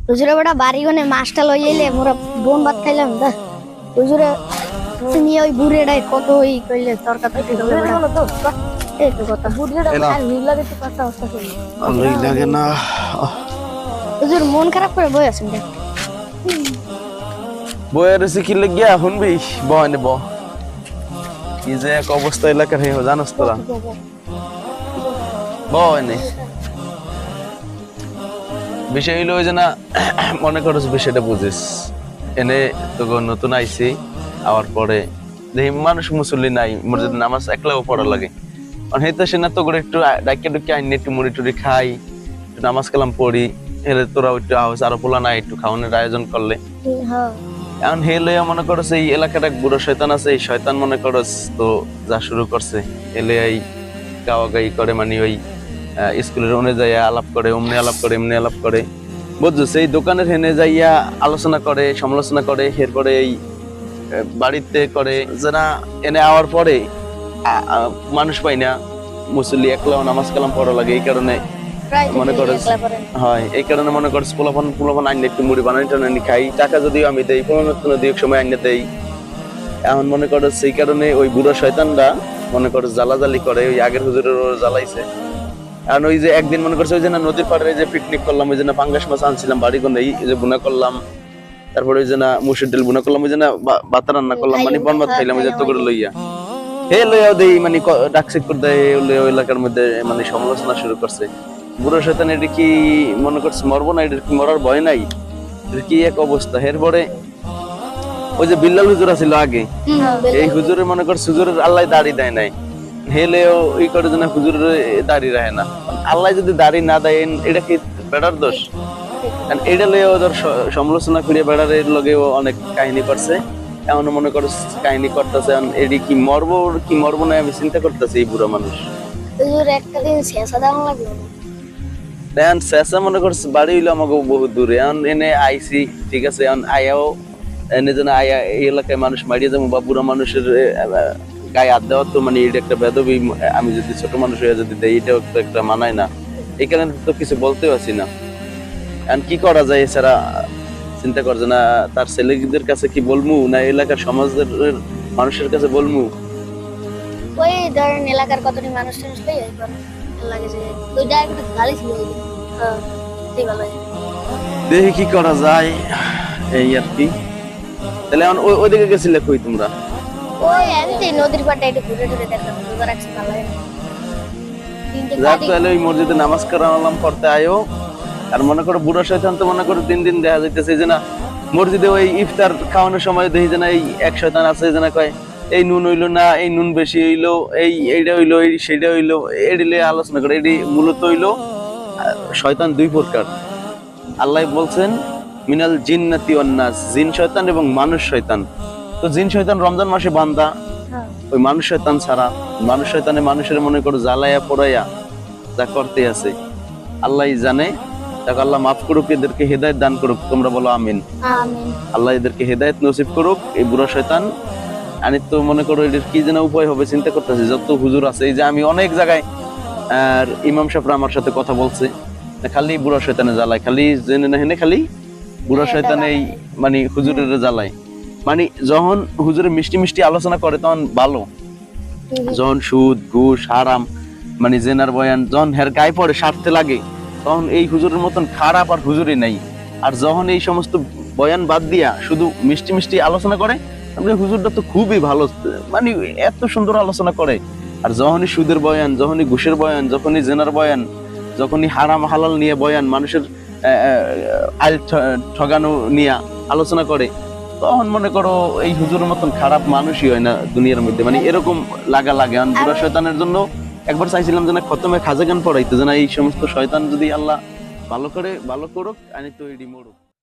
হুজুরে বড় বাড়ি গনে মাছটা লই এলে মোরা বোন ভাত খাইলাম দা হুজুরে নিয়ে ওই বুড়েটাই কত ওই কইলে তরকারি তো এই তো কথা বুড়েটা আর মিলারে তো কথা অবস্থা করি আল্লাহ লাগে না হুজুর মন খারাপ করে বই আছেন দেখ বইয়ের এসে কি লাগিয়া শুনবি বয় নেব কি যে এক অবস্থা এলাকার হে জানাস তোরা বয় নে বিষয় হইলো ওই যে না মনে করস বিষয়টা বুঝিস এনে তোকে নতুন আইসি আওয়ার পরে দেখি মানুষ মুসল্লি নাই মসজিদ নামাজ একলাও পড়া লাগে হয়তো সে না তো করে একটু ডাইকে ডুকে আইনি একটু মুড়ি টুড়ি খাই একটু নামাজ কালাম পড়ি হেলে তোরা একটু আওয়াজ আরো পোলা নাই একটু খাওয়ানোর আয়োজন করলে এখন হেলে মনে করছে এই এলাকাটা বুড়ো শয়তান আছে এই শয়তান মনে করস তো যা শুরু করছে এলে এই গাওয়াগাই করে মানে ওই স্কুলের ওনে যাইয়া আলাপ করে অমনি আলাপ করে এমনি আলাপ করে বুঝছো সেই দোকানের হেনে যাইয়া আলোচনা করে সমালোচনা করে এরপরে এই বাড়িতে করে যারা এনে আওয়ার পরে মানুষ পাই না মুসল্লি একলাও নামাজ কালাম পড়া লাগে এই কারণে মনে করে হয় এই কারণে মনে করছে পোলাপান আইনে একটু মুড়ি বানাই টানানি খাই টাকা যদিও আমি দেই কোনো দুই এক সময় আইনে দেই এখন মনে করো সেই কারণে ওই বুড়ো শয়তানরা মনে করো জ্বালাজালি করে ওই আগের হুজুরের জ্বালাইছে কারণ ওই যে একদিন মনে করছে ওই যে না নদীর পাড়ে যে পিকনিক করলাম ওই যে না পাঙ্গাস মাছ আনছিলাম বাড়ি কোন এই যে বুনা করলাম তারপরে ওই যে না মুসুর ডাল বুনা করলাম ওই যে না ভাত রান্না করলাম মানে বনভাত খাইলাম ওই যে তো করে লইয়া হে লইয়াও দেই মানে ডাকসিক করে দেয় ওই এলাকার মধ্যে মানে সমালোচনা শুরু করছে বুড়ো শয়তান এটা কি মনে করছে মরবো না এটা কি মরার ভয় নাই এটা কি এক অবস্থা এরপরে ওই যে বিল্লাল হুজুর আছিল আগে এই হুজুরে মনে করছে হুজুরের আল্লাহ দাড়ি দেয় নাই হেলেও এই করে যেন হুজুরের দাড়ি রাখে না আল্লাহ যদি দাড়ি না দেয় এটা কি বেড়ার দোষ এটা লইয়া ওদের সমালোচনা করে বেড়ার লগেও অনেক কাহিনী করছে এমন মনে করছে কাহিনী করতেছে এটি কি মরবো না আমি চিন্তা করতেছি এই বুড়ো মানুষ একটা দিন শেষা দাম লাগবে এখন শেষা মনে করছে বাড়ি হইলো আমাকে বহুত দূরে এখন এনে আইসি ঠিক আছে এখন আয়াও এনে যেন আয়া এই এলাকায় মানুষ মারিয়ে যাবো বা বুড়ো মানুষের গায়ে হাত দেওয়া তো মানে এটা একটা বেদবি আমি যদি ছোট মানুষ হয়ে যদি দেই এটাও তো একটা মানায় না এই কারণে তো কিছু বলতেও আছি না এখন কি করা যায় এছাড়া চিন্তা করছে না তার ছেলেদের কাছে কি বলবো না এলাকার সমাজের মানুষের কাছে বলবো ওই ধরেন এলাকার কতটি মানুষ টানুষ লই একবার লাগে যে ওই ডাইরেক্ট গালি ছিল হ্যাঁ ঠিক ভালো দেখি কি করা যায় এই আর কি তাহলে এখন ওইদিকে গেছিলে কই তোমরা ওই এমনি নদীর পাড়টা একটু ঘুরে ঘুরে দেখলাম রোজা রাখছি ভালো লাগে যাক তাহলে ওই মসজিদে নামাজ কালাম পড়তে আয়ো আর মনে করো বুড়ো শয়তান তো মনে করো দিন দিন দেখা যাইতেছে যে না মসজিদে ওই ইফতার খাওয়ানোর সময় দেখি যে না এই এক শয়তান আছে যে না কয় এই নুন হইলো না এই নুন বেশি হইলো এইটা হইলো এই সেটা হইলো এডিলে আলোচনা করে এটি মূলত হইলো শয়তান দুই প্রকার আল্লাহ বলছেন মিনাল জিন্নাতি ওয়ান নাস জিন শয়তান এবং মানুষ শয়তান তো জিন শয়তান রমজান মাসে বান্দা ওই মানুষ শয়তান ছাড়া মানুষ শয়তানে মানুষের মনে করো জ্বালাইয়া পড়াইয়া যা করতে আছে আল্লাহ জানে তাকে আল্লাহ মাফ করুক এদেরকে হেদায়েত দান করুক তোমরা বলো আমিন আল্লাহ এদেরকে হেদায়েত নসিব করুক এই বুড়ো শয়তান আমি তো মনে করো এদের কি যেন উপায় হবে চিন্তা করতেছি যত হুজুর আছে এই যে আমি অনেক জায়গায় আর ইমাম সাহেবরা আমার সাথে কথা বলছে খালি বুড়ো শয়তানে জ্বালায় খালি জেনে না হেনে খালি বুড়ো শয়তান এই মানে হুজুরের জ্বালায় মানে যখন হুজুরের মিষ্টি মিষ্টি আলোচনা করে তখন ভালো যখন সুদ ঘুষ হারাম মানে জেনার বয়ান যখন হের গায়ে পড়ে স্বার্থে লাগে তখন এই হুজুরের মতন খারাপ আর হুজুরই নাই আর যখন এই সমস্ত বয়ান বাদ দিয়া শুধু মিষ্টি মিষ্টি আলোচনা করে হুজুরটা তো খুবই ভালো মানে এত সুন্দর আলোচনা করে আর যখনই সুদের বয়ান যখনই ঘুষের বয়ান যখনই জেনার বয়ান যখনই হারাম হালাল নিয়ে বয়ান মানুষের আইল ঠগানো নিয়ে আলোচনা করে তখন মনে করো এই হুজুরের মতন খারাপ মানুষই হয় না দুনিয়ার মধ্যে মানে এরকম লাগে বুড়ো শয়তানের জন্য একবার চাইছিলাম যে না খতমে খাজা গান পড়াইতো যে না এই সমস্ত শয়তান যদি আল্লাহ ভালো করুক আমি তো এডি মরুক